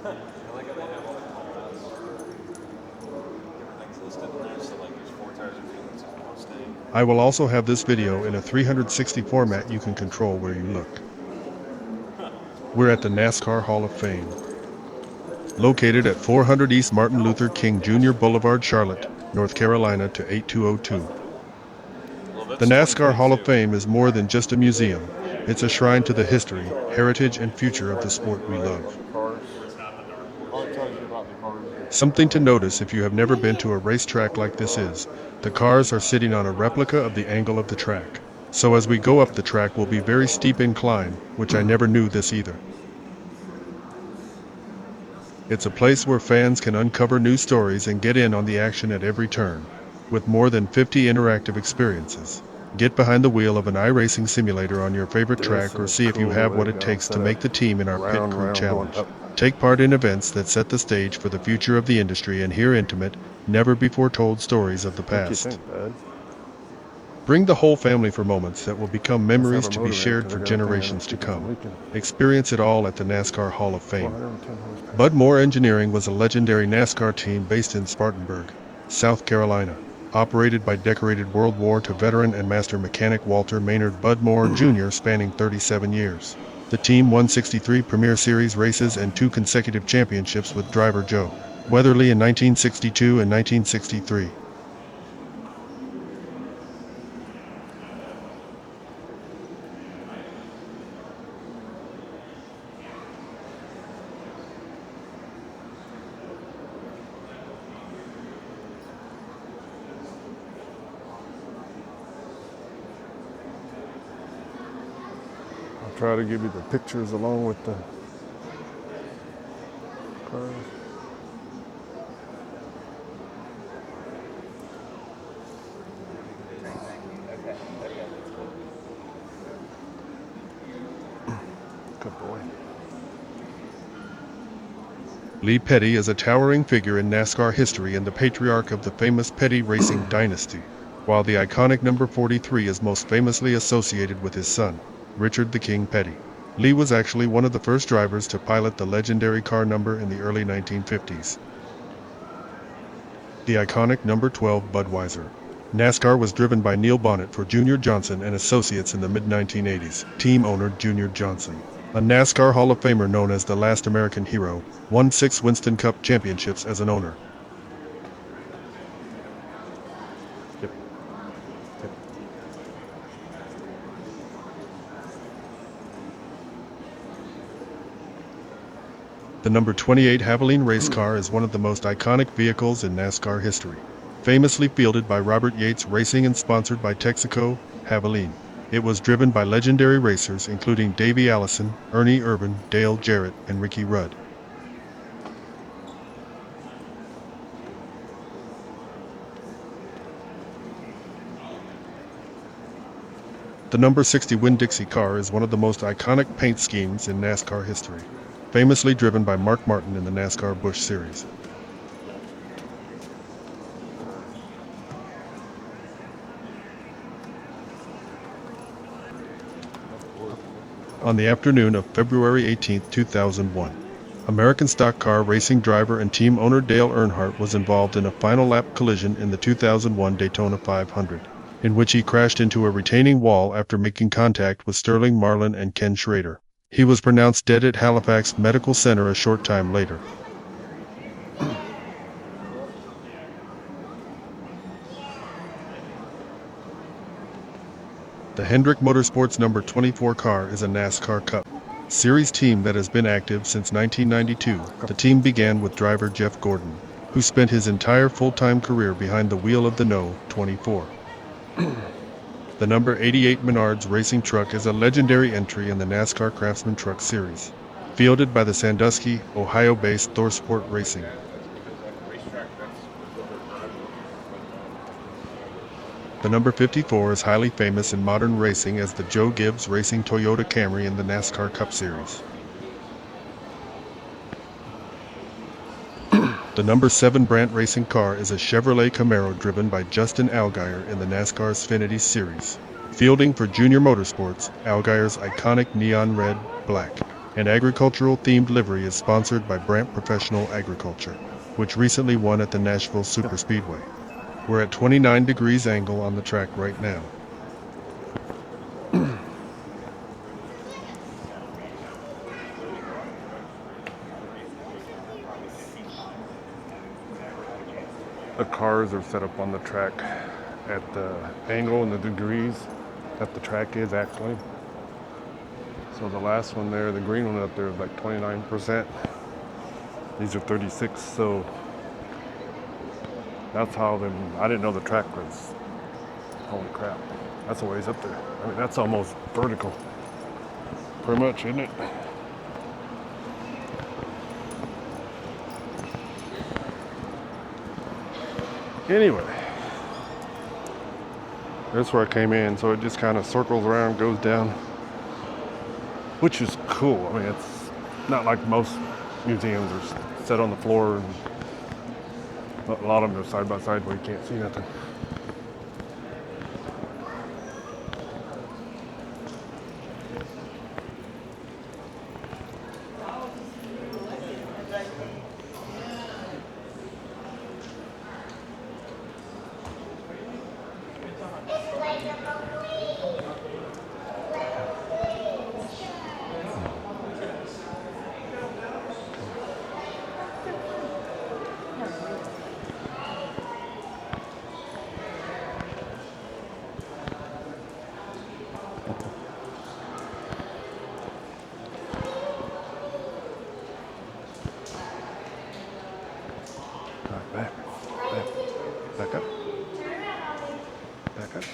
like how they have all the callouts. Everything's listed in there, so like there's 4 tires and feelings and no staying. I will also have this video in a 360 format you can control where you look. We're at the NASCAR Hall of Fame. Located at 400 East Martin Luther King Jr. Boulevard, Charlotte, North Carolina to 8202. The NASCAR Hall of Fame is more than just a museum. It's a shrine to the history, heritage, and future of the sport we love. Something to notice if you have never been to a racetrack like this is, the cars are sitting on a replica of the angle of the track. So as we go up the track will be very steep incline, which I never knew this either. It's a place where fans can uncover new stories and get in on the action at every turn. With more than 50 interactive experiences. Get behind the wheel of an iRacing simulator on your favorite track or see if you have what it takes to make the team in our Pit Crew Challenge. Take part in events that set the stage for the future of the industry and hear intimate, never-before-told stories of the past. Bring the whole family for moments that will become memories to be shared for generations to come. Experience it all at the NASCAR Hall of Fame. Bud Moore Engineering was a legendary NASCAR team based in Spartanburg, South Carolina. Operated by decorated World War II veteran and master mechanic Walter Maynard Bud Moore Jr. spanning 37 years. The team won 63 Premier Series races and 2 consecutive championships with driver Joe Weatherly in 1962 and 1963. Try to give you the pictures along with the cars. Good boy. Lee Petty is a towering figure in NASCAR history and the patriarch of the famous Petty Racing Dynasty, while the iconic number 43 is most famously associated with his son, Richard the King Petty. Lee was actually one of the first drivers to pilot the legendary car number in the early 1950s. The iconic number 12 Budweiser. NASCAR was driven by Neil Bonnet for Junior Johnson and Associates in the mid-1980s. Team owner Junior Johnson, a NASCAR Hall of Famer known as the last American hero, won 6 Winston Cup championships as an owner. The number 28 Havoline race car is one of the most iconic vehicles in NASCAR history. Famously fielded by Robert Yates Racing and sponsored by Texaco, Havoline. It was driven by legendary racers including Davey Allison, Ernie Irvan, Dale Jarrett, and Ricky Rudd. The number 60 Winn-Dixie car is one of the most iconic paint schemes in NASCAR history. Famously driven by Mark Martin in the NASCAR Busch Series. On the afternoon of February 18, 2001, American stock car racing driver and team owner Dale Earnhardt was involved in a final lap collision in the 2001 Daytona 500, in which he crashed into a retaining wall after making contact with Sterling Marlin and Ken Schrader. He was pronounced dead at Halifax Medical Center a short time later. The Hendrick Motorsports number 24 car is a NASCAR Cup Series team that has been active since 1992. The team began with driver Jeff Gordon, who spent his entire full-time career behind the wheel of the No. 24. The number 88 Menards racing truck is a legendary entry in the NASCAR Craftsman Truck Series, fielded by the Sandusky, Ohio-based ThorSport Racing. The number 54 is highly famous in modern racing as the Joe Gibbs Racing Toyota Camry in the NASCAR Cup Series. The number 7 Brandt Racing car is a Chevrolet Camaro driven by Justin Allgaier in the NASCAR Xfinity Series. Fielding for Junior Motorsports, Allgaier's iconic neon red, black An agricultural-themed livery is sponsored by Brant Professional Agriculture, which recently won at the Nashville Superspeedway. We're at 29 degrees angle on the track right now. The cars are set up on the track at the angle and the degrees that the track is actually. So the last one there, the green one up there is like 29%. These are 36, so that's how I didn't know the track was, holy crap. That's a ways up there. I mean, that's almost vertical. Pretty much, isn't it? Anyway, that's where I came in, so it just kind of circles around, goes down, which is cool. I mean, it's not like most museums are set on the floor, and a lot of them are side by side where you can't see nothing. Back up. Back up.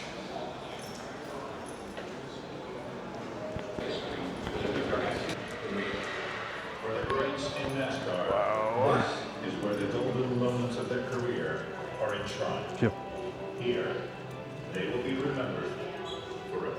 For the greats in NASCAR, this is where the golden moments of their career are enshrined. Yep. Here, they will be remembered forever.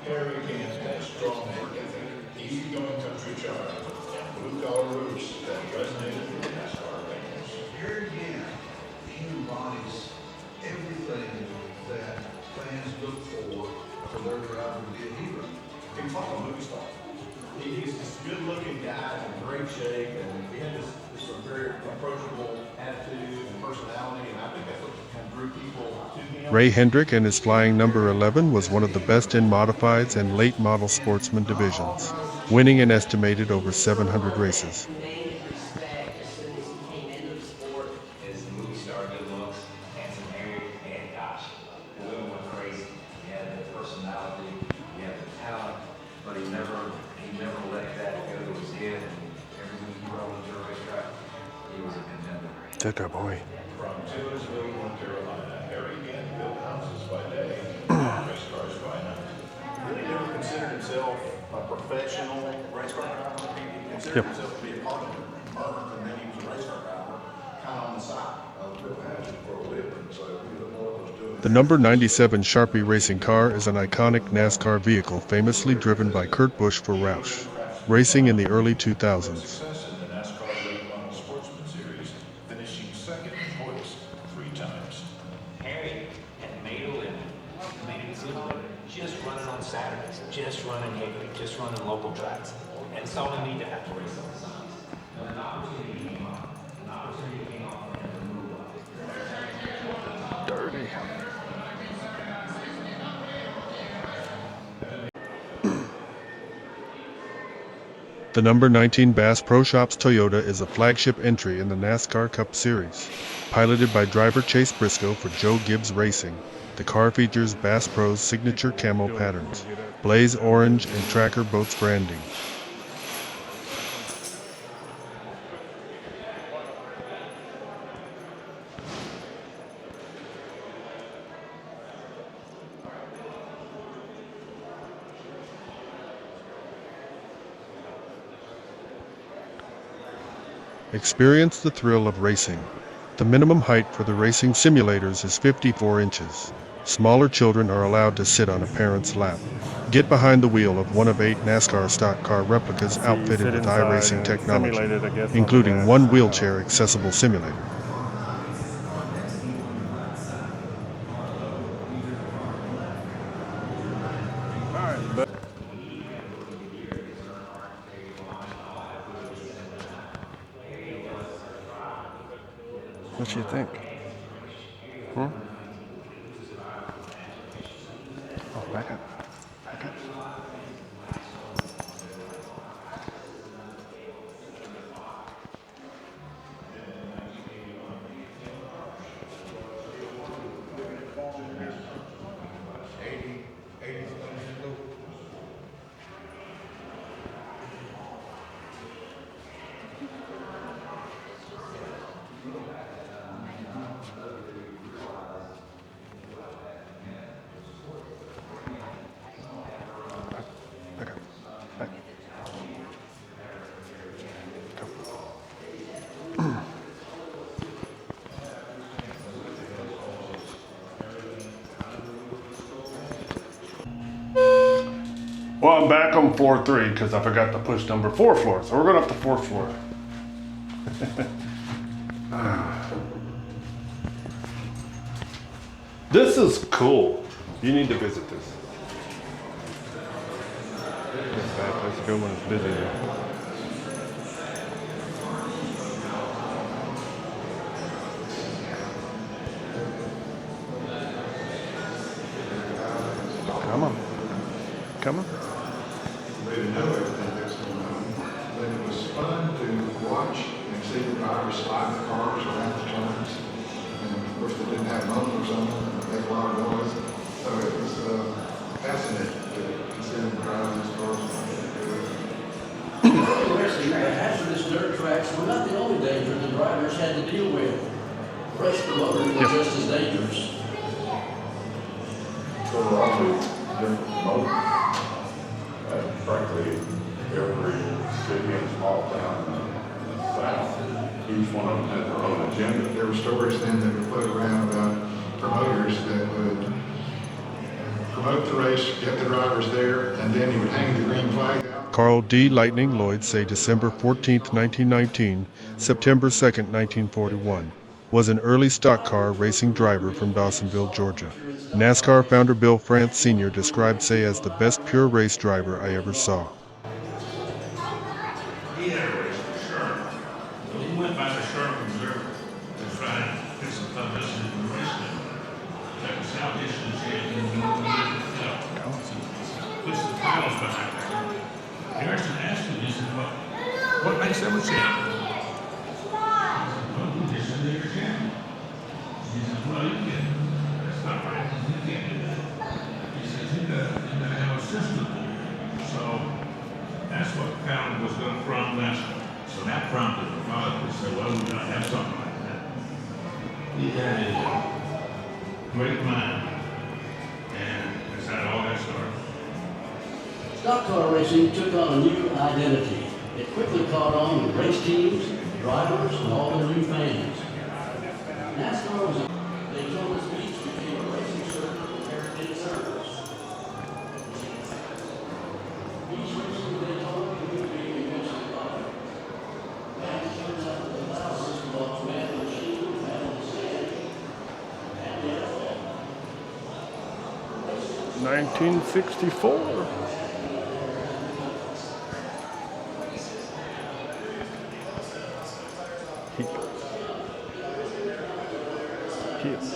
Harry Gant had a strong work ethic, easygoing country charm, and blue-collar roots that resonated with NASCAR fans. Here again, he embodies everything that fans look for their driver to be a hero. He's like a movie star. He's this good-looking guy in great shape, and he had this very approachable attitude and personality, and I think that's what kind of drew people to him. Ray Hendrick and his flying number 11 was one of the best in modifieds and late model sportsman divisions, winning an estimated over 700 races. Named in respect as soon as he came into the sport. His movie star good looks, handsome Harry, and gosh, the women went crazy. He had the personality, he had the talent, but he never let that go to his head. And every week he rode into a racetrack, he was a contender. Take that boy. From Taylorsville, North Carolina, Harry Gant built houses by day and race cars by night. He really never considered himself a professional race car driver. He considered himself to be a part of it. And then he was a race car driver, kind of on the side. I was real passionate for a living, so he was more of us doing The number 97 Sharpie racing car is an iconic NASCAR vehicle famously driven by Kurt Busch for Roush Racing in the early 2000s. success in the NASCAR Late Model Sportsman Series, finishing second in points 3 times. Harry had made a living, just running on Saturdays, just running Havoline, just running local tracks, and saw the need to have to race on the signs. When an opportunity came up, for him to move up. Dirty. The number 19 Bass Pro Shops Toyota is a flagship entry in the NASCAR Cup Series. Piloted by driver Chase Briscoe for Joe Gibbs Racing, the car features Bass Pro's signature camo patterns, blaze orange and tracker boats branding. Experience the thrill of racing. The minimum height for the racing simulators is 54 inches. Smaller children are allowed to sit on a parent's lap. Get behind the wheel of one of 8 NASCAR stock car replicas You outfitted sit with inside iRacing and technology, simulated, I guess, on the including gas. one wheelchair-accessible simulator. Alright, but what do you think? Hmm? Oh, back up. Back up. Back up. Back. Well, I'm back on floor 3 because I forgot to push number 4 floor. So we're going up to 4th floor. This is cool. You need to visit this. It's a bad place to go when it's busy though. Come on. Come on. They didn't know everything that's going on, but it was fun to watch and see the drivers slide the cars around the turns. And of course, they didn't have motors on them, and they made a lot of noise. So it was fascinating to see them drive these cars. Racing, hazardous dirt tracks were not the only danger the drivers had to deal with. Race promoters were just as dangerous. There were all these different motors. And frankly, every city and small town in the South, each one of them had their own agenda. There were stories then that were put around about promoters that would promote the race, get the drivers there, and then he would hang the green flag out. Carl D. Lightning Lloyd say December 14, 1919, September 2, 1941, was an early stock car racing driver from Dawsonville, Georgia. NASCAR founder Bill France Sr. described Say as the best pure race driver I ever saw. He had a race for Sherman. So he went by the Sherman Reserve to try and get some publicity in the race. That was how distance he had been puts the titles behind there. Harrison asked him, he said, well, what makes them a champion? Well, this is their champion. He said, well, you can't. That's not right. You can't do that. He says, you gotta have a system. So that's what Fallon was going to prompt NASCAR. So that prompted the father to say, well, we gotta have something like that. He had a great mind. And that's how all that started. Stock car racing took on a new identity. It quickly caught on with race teams, drivers, and all their new fans. NASCAR was a Daytona Beach became a racing circuit compared to its service. Beach racing in Daytona community eventually followed. Fans turned out in the thousands to watch man on the machine, man on the sand, and the airfall. 1964. Yes.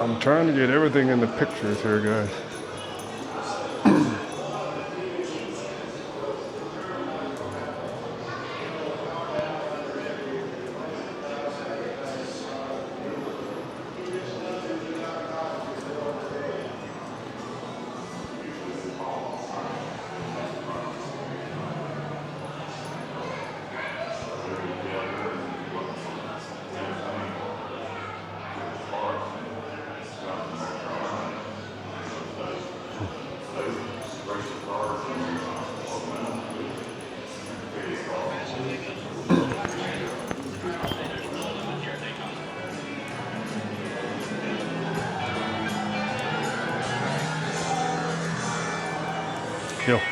I'm trying to get everything in the pictures here, guys. Kill. So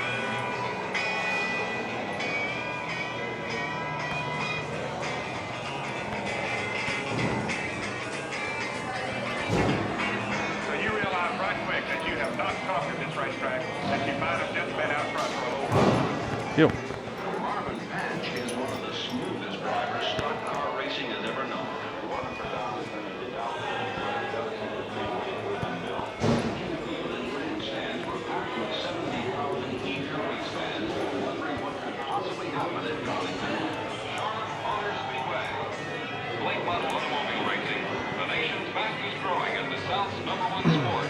you realize right quick that you have not conquered this racetrack, that you might have just been out front for a whole while. Kill. Marvin Patch is one of the smoothest drivers stock car racing has ever known. Stands were packed with 70,000 eager race fans wondering what could possibly happen at Darlington. Charlotte Motor Speedway. Late model automobile racing, the nation's fastest growing and the South's #1 sport.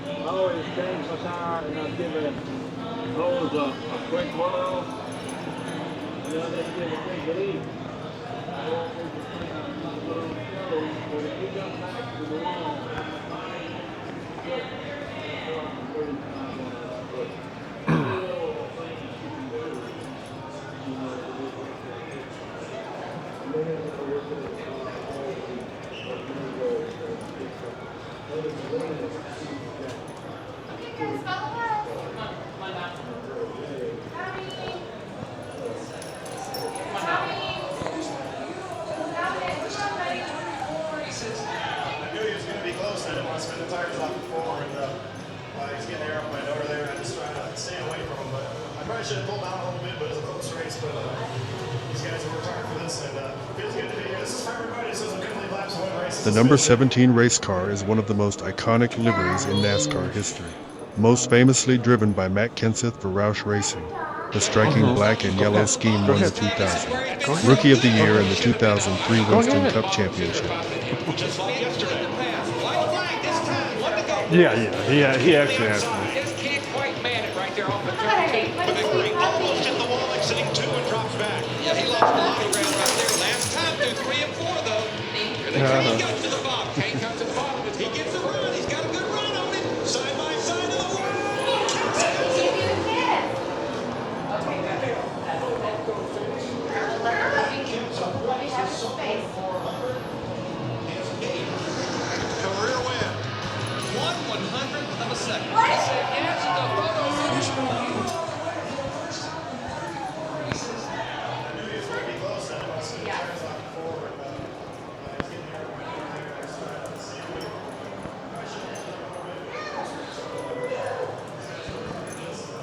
I always change my tire and I've given those a quick whirl. And then they give a big lead. But if you come back to the wall, I should have pulled down a little bit, but it's a close race. But these guys have worked hard for this, and feels good to be here. This is for everybody. So it's a good lead laps and win races. The number 17 race car is one of the most iconic liveries in NASCAR history. Most famously driven by Matt Kenseth for Roush Racing, the striking black and yellow scheme won the 2000 Rookie of the Year in the 2003 Winston Cup Championship. Just like yesterday. Yeah, he actually has me. Just can't quite man it right there off the turn. But McCree almost hit the wall exiting 2 and drops back. Yeah, he lost a lot of ground right there. Last time through 3 and 4 though. Here they come. He got to the bottom. Kane comes to the bottom. He gets a run. He's got a good run on it. Side by side of the wall. Career win. 1/100th of a second. He said yes to the photo finish.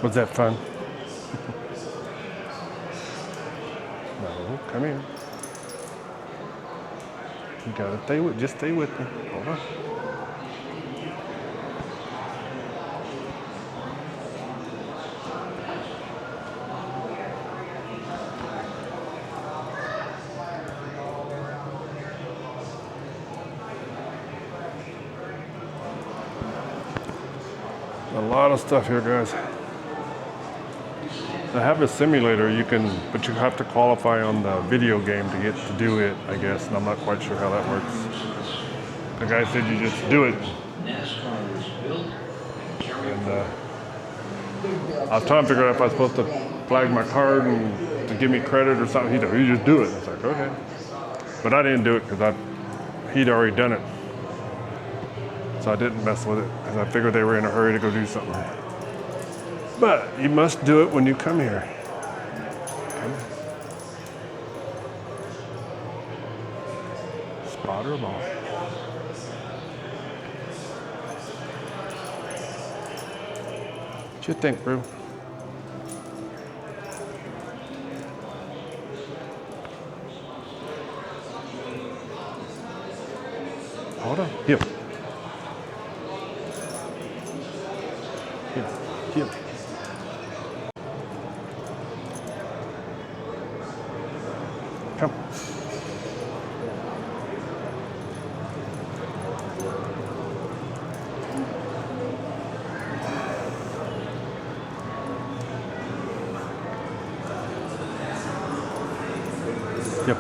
Was that fun? No, come here. You gotta stay with, just stay with me. Hold on. A lot of stuff here, guys. I have a simulator you can, but you have to qualify on the video game to get to do it, I guess, and I'm not quite sure how that works. The guy said you just do it. And I was trying to figure out if I was supposed to flag my card and to give me credit or something. He said, you just do it. I was like, okay. But I didn't do it because he'd already done it. So I didn't mess with it because I figured they were in a hurry to go do something. But you must do it when you come here. Okay. Spotter ball. What you think, bro? Hold on. Here. Here. Come. Yep.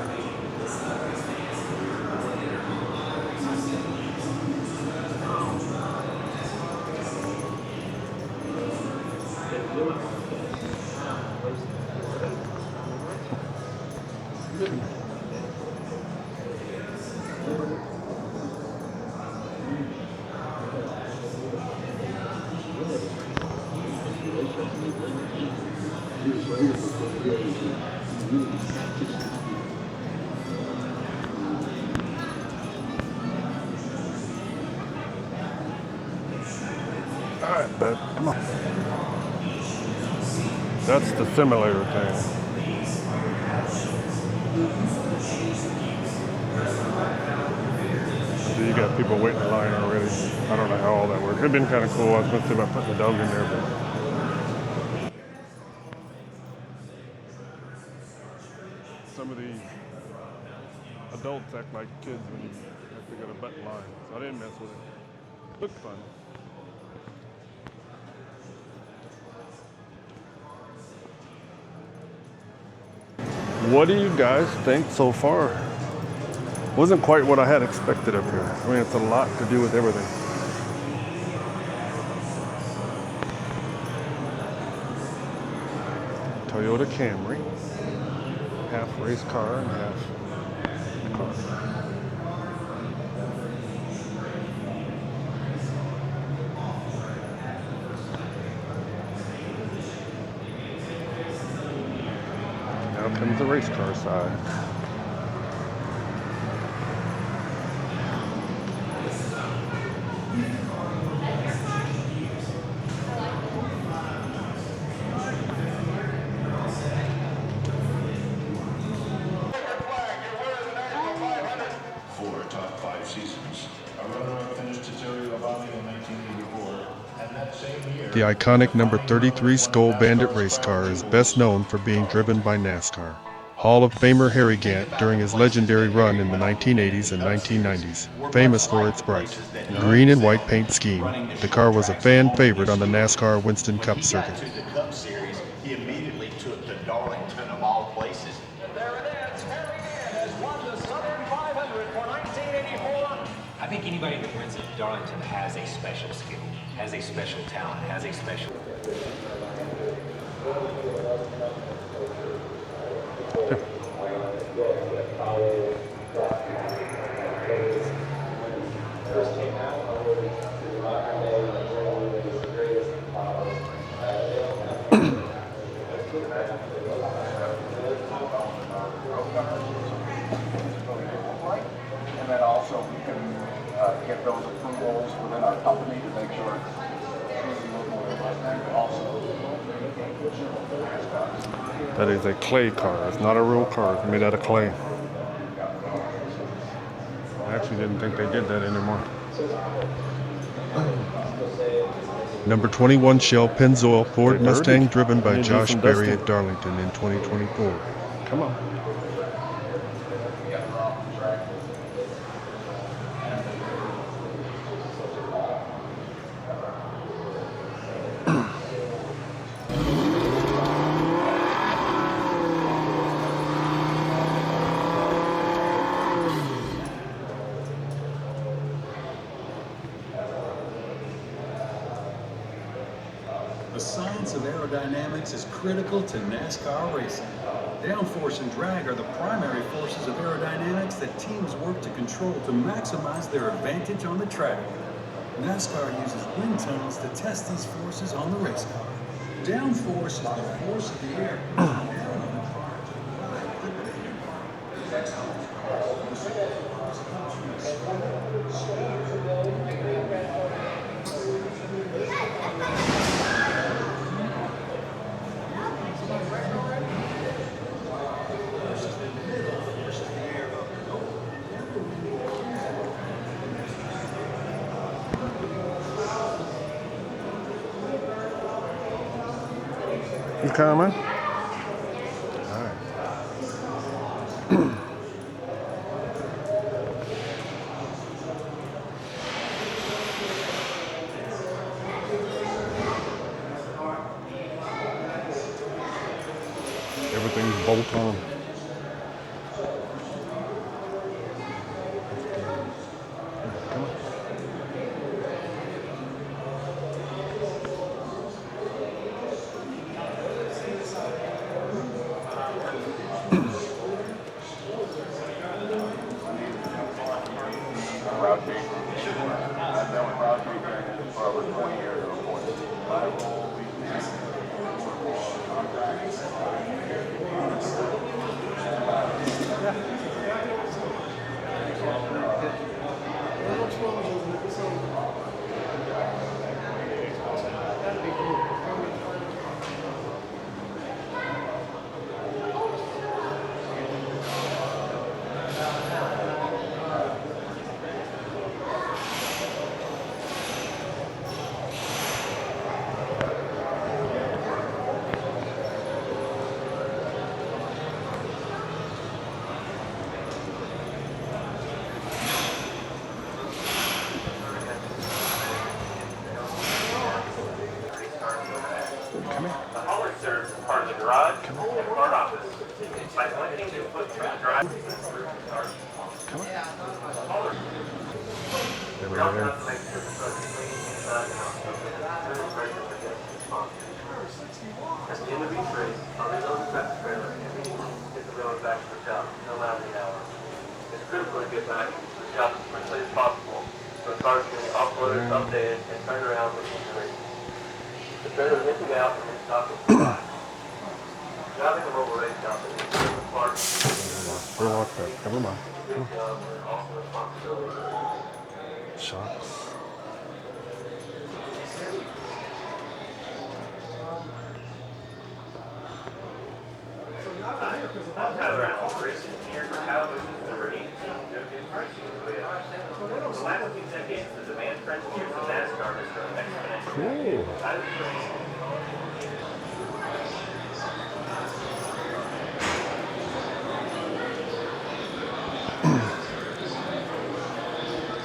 All right, bud, come on. That's the simulator thing. So you got people waiting in line already. I don't know how all that works. It'd been kind of cool. I was going to see about putting the dog in there, but some of the adults act like kids when you have to go to button line. So I didn't mess with it. Looked fun. What do you guys think so far? Wasn't quite what I had expected up here. I mean, it's a lot to do with everything. Toyota Camry. Half race car and half car. Now comes the race car side. For top 5 seasons. A runner-up finished to Terry Labonte in 1984, and that same year... The iconic number 33 Skull Bandit race car is best known for being driven by NASCAR Hall of Famer Harry Gant during his legendary run in the 1980s and 1990s. Famous for its bright green and white paint scheme, the car was a fan favorite on the NASCAR Winston Cup circuit. To the Cup Series, he immediately took to Darlington of all places. There it is. Harry Gant has won the Southern 500 for 1984. I think anybody that wins at Darlington has a special skill, has a special talent, has a special... And then also we can get those approvals within our company to make sure it's also. That is a clay car. It's not a real car. It's made out of clay. I actually didn't think they did that anymore. Number 21 Shell Pennzoil Ford Hey, Mustang Birdie. driven You by need to do Josh some Berry dusting. at Darlington in 2024. Come on. The science of aerodynamics is critical to NASCAR racing. Downforce and drag are the primary forces of aerodynamics that teams work to control to maximize their advantage on the track. NASCAR uses wind tunnels to test these forces on the race car. Downforce is the force of the air. You coming? Everything's bolt on. Come on. I've been with Route Shaker for over 20 years at a point. The hauler serves as part of the garage and part office. By connecting the foot to the drive, Come on. hauler There we helps go. us make sure the truck is clean inside and out. Very pressure for guest response. At the end of each race, on the load tractor trailer, every get the road back to the shop, no matter the hour. It's critical to get back to the shop as quickly as possible, so the cars can be uploaded, updated, and turned around for each race. The trailer is emptied out and it's stopped at the spot. Driving a mobile race shop is a part of We're locked up. Never mind. the job and also responsibility. Shocks. I'm Tyler Allen, racing engineer for Havoline Car. The last few decades, the demand for engineers in NASCAR has grown exponentially. Cool.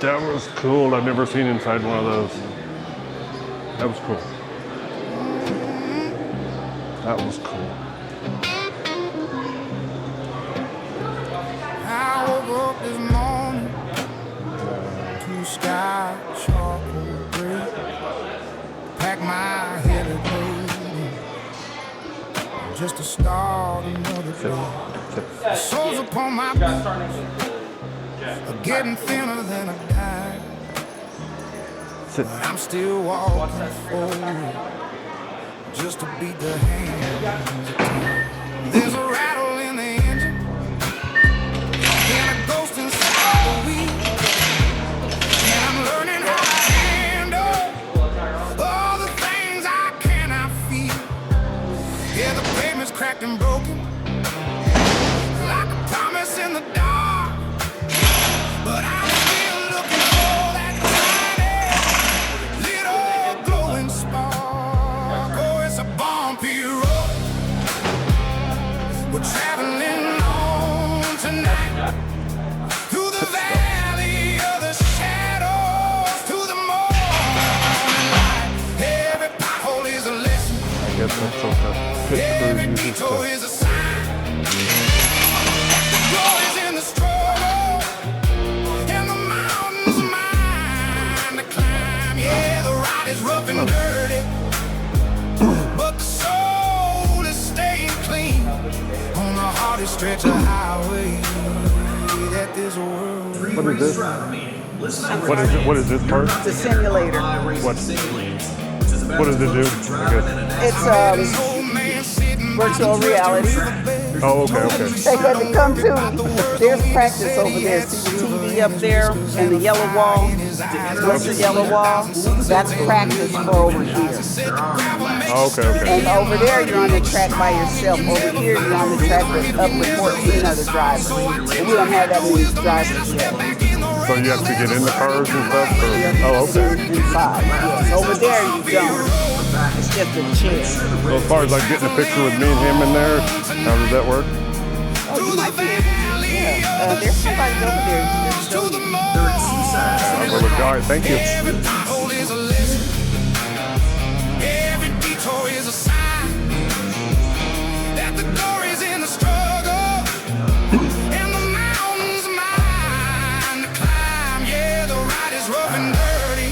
That was cool. I've never seen inside one of those. That was cool. That was cool. I woke up this morning to sky charcoal gray. Pack my heavy clothes just to start another day. The soles upon my boots are getting thinner than a dime. But I'm still walking forward just to beat the hands of time. There's a rattle in the engine and a ghost inside the wheel, and I'm learning how to handle all the things I cannot feel. Yeah, the pavement's cracked and broken like a Thomas in the dark, but I'm still looking for that tiny little glowing spark. Oh, it's a bumpy road we're traveling on tonight, through the valley of the shadows, to the morning light. Every pothole is a lesson, I guess that's okay. Pit every crew uses detour stuff. is a sign. The glory's in the struggle, and the mountain's mine to climb. Yeah, the ride is rough and dirty, but the soul is staying clean on the hardest stretch of highway that this world. What is this? What is this part? It's a simulator. What does it do? I guess. It's virtual reality. Oh, okay. They had to come to. There's practice over there. See the TV up there and the yellow wall. What's the yellow wall? That's practice for over here. Oh, okay. And over there, you're on the track by yourself. Over here, you're on the track with up to 14 other drivers. And we don't have that many drivers yet. So you have to get in the cars and stuff? Oh, okay. Inside, yes. Over there, you don't. It's just a chair. So as far as like getting a picture with me and him in there, how does that work? Oh, you might be able to. Yeah. There's somebody over there. Well, look, all right, thank you. Every detour is a sign that the glory's in the struggle and the mountains mine to climb. Yeah, the ride is rough and dirty,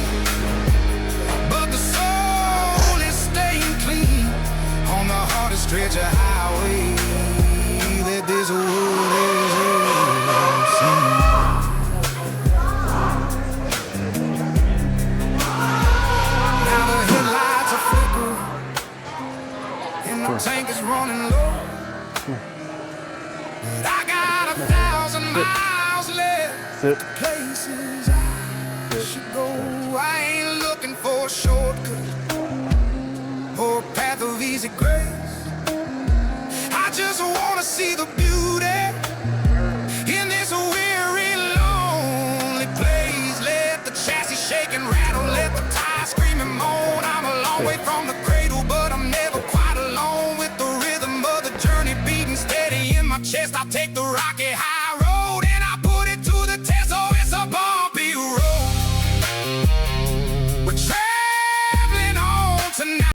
but the soul is staying clean on the hardest stretch of highway that this world has ever seen. Tank is running low, but I got 1,000 miles left. Places I should go. I ain't looking for a shortcut or a path of easy grace. I just wanna see the